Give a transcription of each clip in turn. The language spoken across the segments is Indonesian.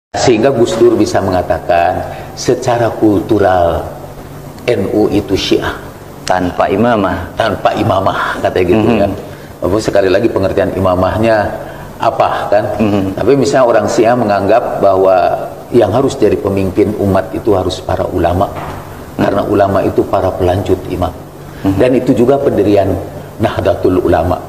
Sehingga Gus Dur bisa mengatakan secara kultural NU itu Syiah tanpa imamah, katanya gitu kan. Walaupun sekali lagi pengertian imamahnya apa kan. Tapi misalnya orang Syiah menganggap bahwa yang harus jadi pemimpin umat itu harus para ulama, karena ulama itu para pelanjut imam. Dan itu juga pendirian Nahdlatul Ulama.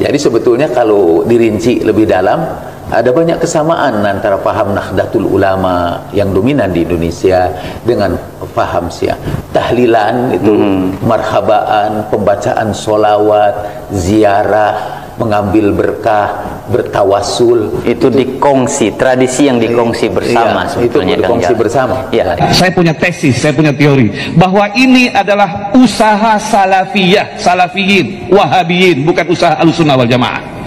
Jadi sebetulnya kalau dirinci lebih dalam, ada banyak kesamaan antara paham Nahdlatul Ulama yang dominan di Indonesia dengan paham Syiah. Tahlilan itu, marhabaan, pembacaan solawat, ziarah, mengambil berkah, bertawasul, itu dikongsi, tradisi yang dikongsi bersama. Iya, sebetulnya itu dikongsi bersama. Ya. Saya punya tesis, saya punya teori bahwa ini adalah usaha salafiyah, salafiyin, wahabiyin, bukan usaha Ahlussunnah wal Jamaah.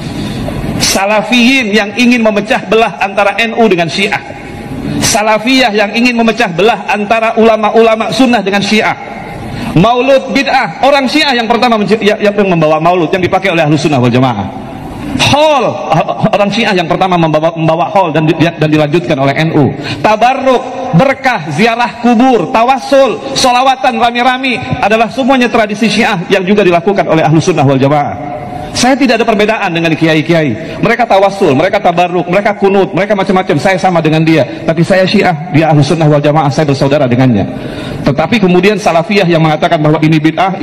Salafiyin yang ingin memecah belah antara NU dengan Syiah, salafiyah yang ingin memecah belah antara ulama-ulama sunnah dengan Syiah. Maulud bid'ah, orang Syiah yang pertama yang membawa maulud yang dipakai oleh Ahlussunnah wal Jamaah. Haul, orang Syiah yang pertama membawa haul dan dilanjutkan oleh NU. Tabarruk, berkah, ziarah kubur, tawasul, solawatan rami-rami adalah semuanya tradisi Syiah yang juga dilakukan oleh Ahlussunnah wal Jamaah. Saya tidak ada perbedaan dengan kiai-kiai. Mereka tawasul, mereka tabarruk, mereka kunut, mereka macam-macam. Saya sama dengan dia, tapi saya Syiah, dia Ahlussunnah wal Jamaah, saya bersaudara dengannya. Tetapi kemudian salafiyah yang mengatakan bahwa ini bid'ah,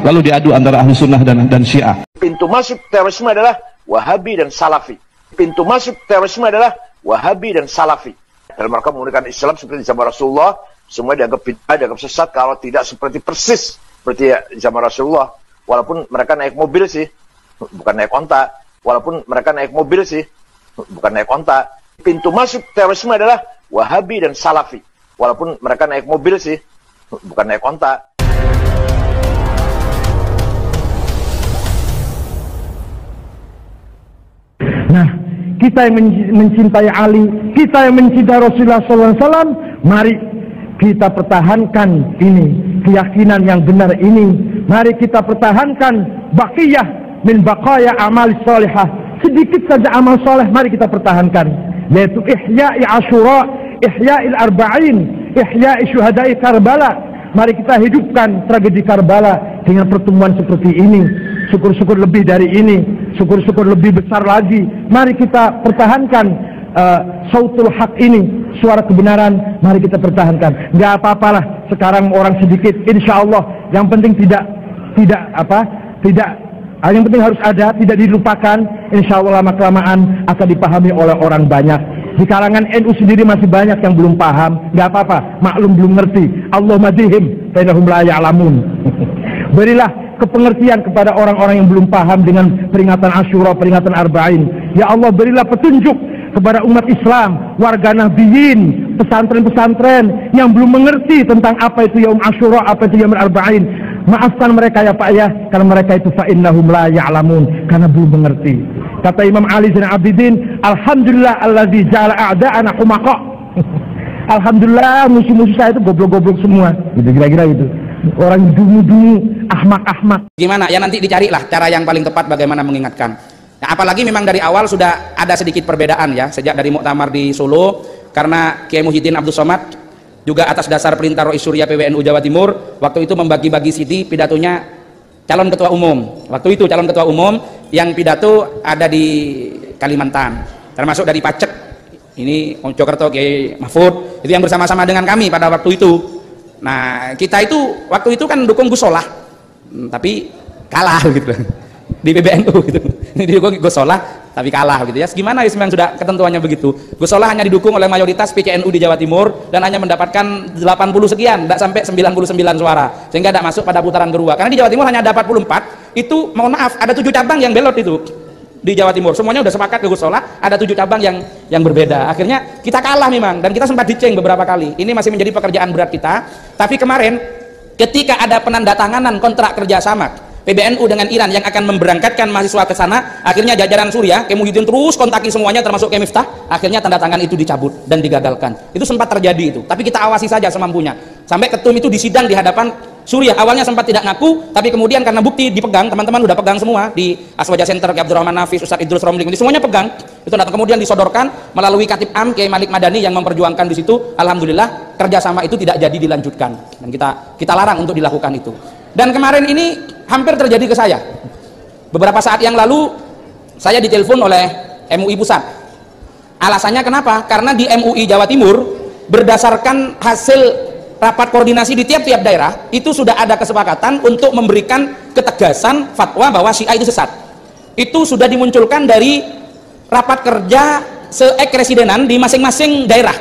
lalu diadu antara Ahlussunnah dan Syiah. Pintu masuk terorisme adalah Wahabi dan Salafi. Pintu masuk terorisme adalah Wahabi dan Salafi. Dalam mereka menggunakan Islam seperti zaman Rasulullah, semua dianggap bid'ah, dianggap sesat kalau tidak seperti persis seperti zaman Rasulullah. Walaupun mereka naik mobil sih, bukan naik onta. Walaupun mereka naik mobil sih, bukan naik onta. Pintu masuk terorisme adalah Wahabi dan Salafi. Walaupun mereka naik mobil sih, bukan naik onta. Nah, kita yang mencintai Ali, kita yang mencintai Rasulullah SAW, mari kita pertahankan ini, keyakinan yang benar ini. Mari kita pertahankan baqiyah min baqaya amal salihah. Sedikit saja amal soleh mari kita pertahankan, yaitu ihya'i Asyura, ihya'il arba'in, ihya'i syuhada'i Karbala. Mari kita hidupkan tragedi Karbala dengan pertemuan seperti ini. Syukur-syukur lebih dari ini, syukur-syukur lebih besar lagi. Mari kita pertahankan sautul haq ini, suara kebenaran. Mari kita pertahankan. Nggak apa-apalah sekarang orang sedikit, insya Allah. Yang penting tidak yang penting harus ada, tidak dilupakan. Insya Allah lama-kelamaan akan dipahami oleh orang banyak. Di kalangan NU sendiri masih banyak yang belum paham. Nggak apa-apa, maklum belum ngerti. Allah madihim, fainahum la ya'lamun. Berilah kepengertian kepada orang-orang yang belum paham dengan peringatan Asyura, peringatan Arba'in. Ya Allah, berilah petunjuk kepada umat Islam, warga Nabiyin, pesantren-pesantren yang belum mengerti tentang apa itu Yaum Asyura, apa itu Yaum Arba'in. Maafkan mereka ya Pak ya, karena mereka itu fa'innahum la ya'lamun, karena belum mengerti. Kata Imam Ali Zainal Abidin, alhamdulillah alladzi ja'ala a'da'ana humaqa. Alhamdulillah musuh-musuh saya itu goblok-goblok semua. Gitu kira-kira gitu. Orang dungu-dungu, ahmak-ahmak. Gimana? Ya nanti dicarilah cara yang paling tepat bagaimana mengingatkan. Nah, apalagi memang dari awal sudah ada sedikit perbedaan ya, sejak dari muktamar di Solo, karena Kiai Muhyiddin Abdul Somad juga atas dasar perintah Rois Surya PWNU Jawa Timur, waktu itu membagi-bagi CD pidatonya calon ketua umum. Waktu itu calon ketua umum yang pidato ada di Kalimantan, termasuk dari Pacek, ini Mojokerto Kiai Mahfud, itu yang bersama-sama dengan kami pada waktu itu. Nah, kita itu waktu itu kan dukung Gus Solah, tapi kalah gitu di PBNU gitu. Ini didukung Gus Solah tapi kalah gitu ya. Gimana memang sudah ketentuannya begitu. Gus Solah hanya didukung oleh mayoritas PCNU di Jawa Timur dan hanya mendapatkan 80 sekian, tidak sampai 99 suara, sehingga tidak masuk pada putaran kedua. Karena di Jawa Timur hanya ada 44. Itu mohon maaf, ada 7 cabang yang belot itu di Jawa Timur. Semuanya sudah sepakat ke Gus Solah, ada 7 cabang yang berbeda. Akhirnya kita kalah memang, dan kita sempat diceng beberapa kali. Ini masih menjadi pekerjaan berat kita. Tapi kemarin ketika ada penandatanganan kontrak kerjasama PBNU dengan Iran yang akan memberangkatkan mahasiswa ke sana, akhirnya jajaran Surya, Kiai Muhyiddin terus kontaki semuanya termasuk Kiai Miftah, akhirnya tanda tangan itu dicabut dan digagalkan. Itu sempat terjadi itu, tapi kita awasi saja semampunya. Sampai ketum itu disidang di hadapan Suriah awalnya sempat tidak ngaku, tapi kemudian karena bukti dipegang, teman-teman udah pegang semua di Aswaja Center, Kiai Abdurrahman Nafis, Ustadz Idrus Romli, semuanya pegang. Itu datang kemudian disodorkan melalui Katib Am Kiai Malik Madani yang memperjuangkan di situ. Alhamdulillah kerjasama itu tidak jadi dilanjutkan dan kita larang untuk dilakukan itu. Dan kemarin ini hampir terjadi ke saya. Beberapa saat yang lalu saya ditelepon oleh MUI Pusat. Alasannya kenapa? Karena di MUI Jawa Timur berdasarkan hasil rapat koordinasi di tiap-tiap daerah itu sudah ada kesepakatan untuk memberikan ketegasan fatwa bahwa Syiah itu sesat. Itu sudah dimunculkan dari rapat kerja se-ek-residenan di masing-masing daerah,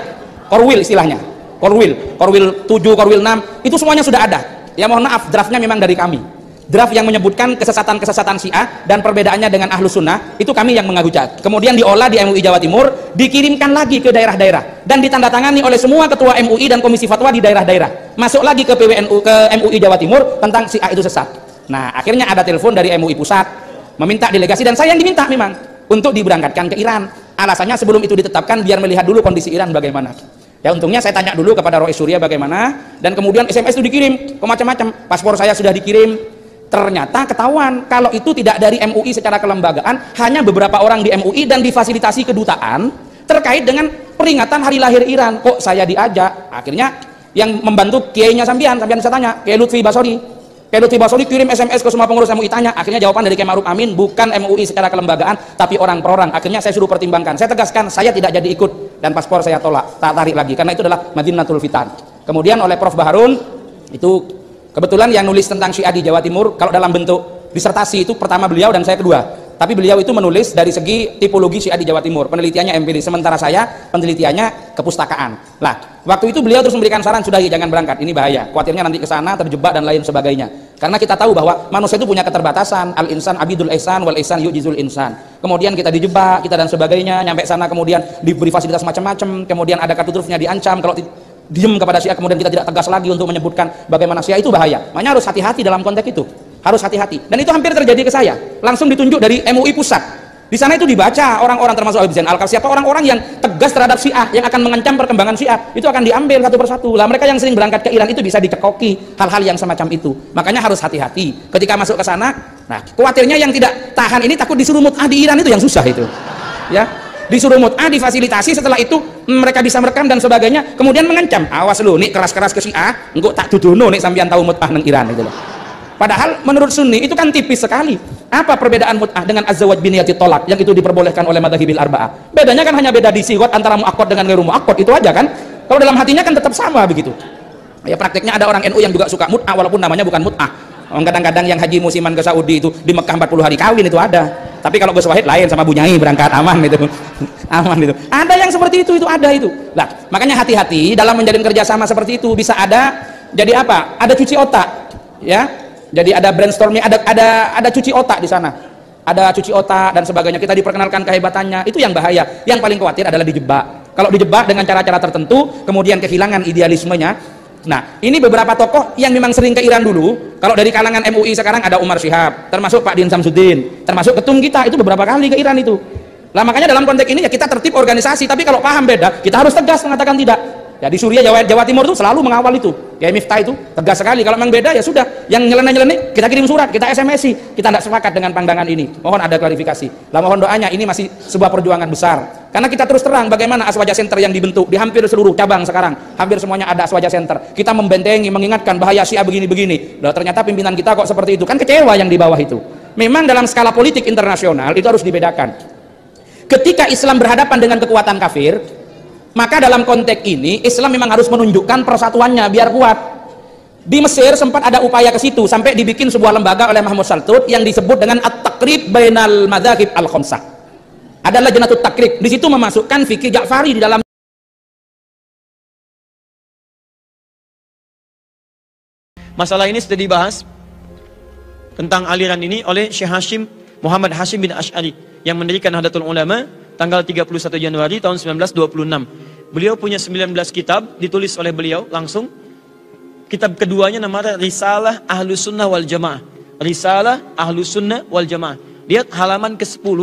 Korwil istilahnya, Korwil 7, Korwil 6, itu semuanya sudah ada. Ya mohon maaf, draftnya memang dari kami, draft yang menyebutkan kesesatan-kesesatan Syiah dan perbedaannya dengan Ahlus Sunnah, itu kami yang mengajukan. Kemudian diolah di MUI Jawa Timur, dikirimkan lagi ke daerah-daerah dan ditandatangani oleh semua ketua MUI dan komisi fatwa di daerah-daerah, masuk lagi ke PWNU, ke MUI Jawa Timur tentang Syiah itu sesat. Nah akhirnya ada telepon dari MUI Pusat meminta delegasi, dan saya yang diminta memang untuk diberangkatkan ke Iran. Alasannya sebelum itu ditetapkan biar melihat dulu kondisi Iran bagaimana. Ya untungnya saya tanya dulu kepada Rois Surya bagaimana, dan kemudian SMS itu dikirim ke macam-macam, paspor saya sudah dikirim. Ternyata ketahuan kalau itu tidak dari MUI secara kelembagaan, hanya beberapa orang di MUI dan difasilitasi kedutaan terkait dengan peringatan hari lahir Iran. Kok saya diajak? Akhirnya yang membantu kiainya sampean saya tanya, Kiai Lutfi Basori. Kiai Lutfi Basori kirim SMS ke semua pengurus MUI, tanya. Akhirnya jawaban dari Kiai Ma'ruf Amin, bukan MUI secara kelembagaan tapi orang per orang. Akhirnya saya suruh pertimbangkan, saya tegaskan saya tidak jadi ikut dan paspor saya tolak, tak tarik lagi karena itu adalah Madinatul Fitan. Kemudian oleh Prof Baharun, itu kebetulan yang nulis tentang Syiah di Jawa Timur kalau dalam bentuk disertasi itu pertama beliau dan saya kedua. Tapi beliau itu menulis dari segi tipologi Syiah di Jawa Timur, penelitiannya empiris, sementara saya penelitiannya kepustakaan. Lah, waktu itu beliau terus memberikan saran, sudah jangan berangkat, ini bahaya, khawatirnya nanti ke sana terjebak dan lain sebagainya. Karena kita tahu bahwa manusia itu punya keterbatasan, al-insan abidul ihsan wal ihsan yu'jizul insan. Kemudian kita dijebak, kita dan sebagainya, nyampe sana kemudian diberi fasilitas macam-macam, kemudian ada kartu trufnya diancam, kalau diem kepada Syiah kemudian kita tidak tegas lagi untuk menyebutkan bagaimana Syiah, itu bahaya. Makanya harus hati-hati dalam konteks itu. Harus hati-hati, dan itu hampir terjadi ke saya, langsung ditunjuk dari MUI Pusat. Di sana itu dibaca orang-orang termasuk Habib Zain Al-Kal, siapa orang-orang yang tegas terhadap Syiah, yang akan mengancam perkembangan Syiah, itu akan diambil satu persatu. Lah mereka yang sering berangkat ke Iran itu bisa dicekoki hal-hal yang semacam itu. Makanya harus hati-hati ketika masuk ke sana. Nah, khawatirnya yang tidak tahan ini takut disuruh mut'ah di Iran, itu yang susah itu. Ya, disuruh mut'ah, difasilitasi, setelah itu mereka bisa merekam dan sebagainya, kemudian mengancam, awas lu, nih keras-keras ke Syiah, engkau tak dudono nih sampean tahu mut'ah nang Iran itu loh. Padahal menurut Sunni itu kan tipis sekali. Apa perbedaan mut'ah dengan az-zawaj biniyati tolak yang itu diperbolehkan oleh madhahibil arba'ah? Bedanya kan hanya beda di sigot antara mu'akkad dengan ghairu mu'akkad, itu aja kan. Kalau dalam hatinya kan tetap sama begitu. Ya prakteknya ada orang NU yang juga suka mut'ah walaupun namanya bukan mut'ah. Kadang-kadang yang haji musiman ke Saudi itu di Mekah 40 hari kawin itu ada. Tapi kalau ke Wahid lain, sama Bunyai berangkat aman itu. Aman itu. Ada yang seperti itu ada itu. Lah, makanya hati-hati dalam menjalin kerjasama seperti itu. Bisa ada jadi apa? Ada cuci otak, ya. Jadi ada brainstorming, ada cuci otak di sana, ada cuci otak dan sebagainya. Kita diperkenalkan kehebatannya, itu yang bahaya. Yang paling khawatir adalah dijebak. Kalau dijebak dengan cara-cara tertentu, kemudian kehilangan idealismenya. Nah, ini beberapa tokoh yang memang sering ke Iran dulu. Kalau dari kalangan MUI sekarang ada Umar Syihab, termasuk Pak Din Samsudin, termasuk ketum kita itu beberapa kali ke Iran itu. Lah makanya dalam konteks ini ya kita tertib organisasi, tapi kalau paham beda, kita harus tegas mengatakan tidak. Ya di Suriah, Jawa Timur itu selalu mengawal itu. Kayak Miftah itu tegas sekali. Kalau memang beda ya sudah. Yang nyeleneh-nyeleneh kita kirim surat, kita SMS-i. Kita tidak sepakat dengan pandangan ini. Mohon ada klarifikasi. Lah mohon doanya, ini masih sebuah perjuangan besar. Karena kita terus terang bagaimana Aswaja Center yang dibentuk di hampir seluruh cabang sekarang. Hampir semuanya ada Aswaja Center. Kita membentengi, mengingatkan bahaya Syiah begini-begini. Lah ternyata pimpinan kita kok seperti itu. Kan kecewa yang di bawah itu. Memang dalam skala politik internasional itu harus dibedakan. Ketika Islam berhadapan dengan kekuatan kafir, maka dalam konteks ini Islam memang harus menunjukkan persatuannya biar kuat. Di Mesir sempat ada upaya ke situ sampai dibikin sebuah lembaga oleh Mahmud Saltut yang disebut dengan At-Taqrib Bainal Madzahib Al-Khamsah. Ada Lajnatut Taqrib. Di situ memasukkan fikih Ja'fari di dalam. Masalah ini sudah dibahas tentang aliran ini oleh Syekh Hashim Muhammad Hashim bin Asy'ari yang mendirikan Nahdlatul Ulama tanggal 31 Januari tahun 1926. Beliau punya 19 kitab ditulis oleh beliau langsung. Kitab keduanya namanya Risalah Ahlus Sunnah wal Jamaah. Risalah Ahlus Sunnah wal Jamaah. Lihat halaman ke-10,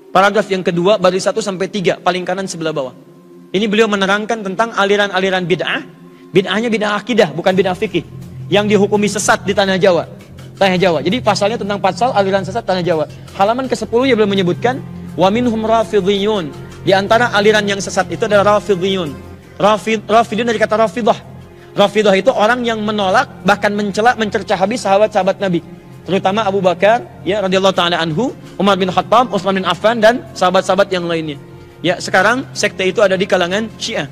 paragraf yang kedua, baris 1 sampai 3, paling kanan sebelah bawah. Ini beliau menerangkan tentang aliran-aliran bid'ah. Bid'ahnya bid'ah akidah, bukan bid'ah fikih. yang dihukumi sesat di tanah Jawa. Tanah Jawa. Jadi pasalnya tentang pasal aliran sesat tanah Jawa. Halaman ke-10 ya belum menyebutkan wa minhum rafidhiyun. Di antara aliran yang sesat itu adalah rafidhiyun. Rafidun dari kata rafidah. Rafidah itu orang yang menolak bahkan mencela, mencerca habis sahabat-sahabat Nabi. Terutama Abu Bakar ya radhiyallahu taala anhu, Umar bin Khattab, Utsman bin Affan dan sahabat-sahabat yang lainnya. Ya, sekarang sekte itu ada di kalangan Syiah.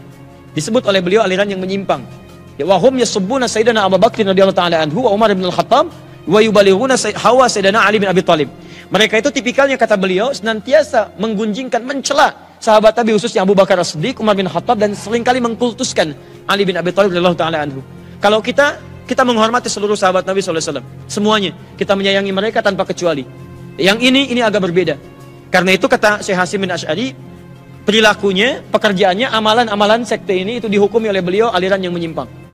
Disebut oleh beliau aliran yang menyimpang. Ya, wa hum yasubbuna sayyidina Abu Bakr radhiyallahu taala anhu wa Umar bin Khattab wa yubalighuna hawa sayyidina Ali bin Abi Thalib. Mereka itu tipikalnya kata beliau senantiasa menggunjingkan, mencela sahabat Nabi khususnya Abu Bakar As-Siddiq, Umar bin Khattab dan seringkali mengkultuskan Ali bin Abi Thalib radhiyallahu taala anhu. Kalau kita menghormati seluruh sahabat Nabi SAW, semuanya kita menyayangi mereka tanpa kecuali. Yang ini agak berbeda. Karena itu kata Syekh Hasyim bin Asy'ari, perilakunya, pekerjaannya, amalan-amalan sekte ini itu dihukumi oleh beliau aliran yang menyimpang.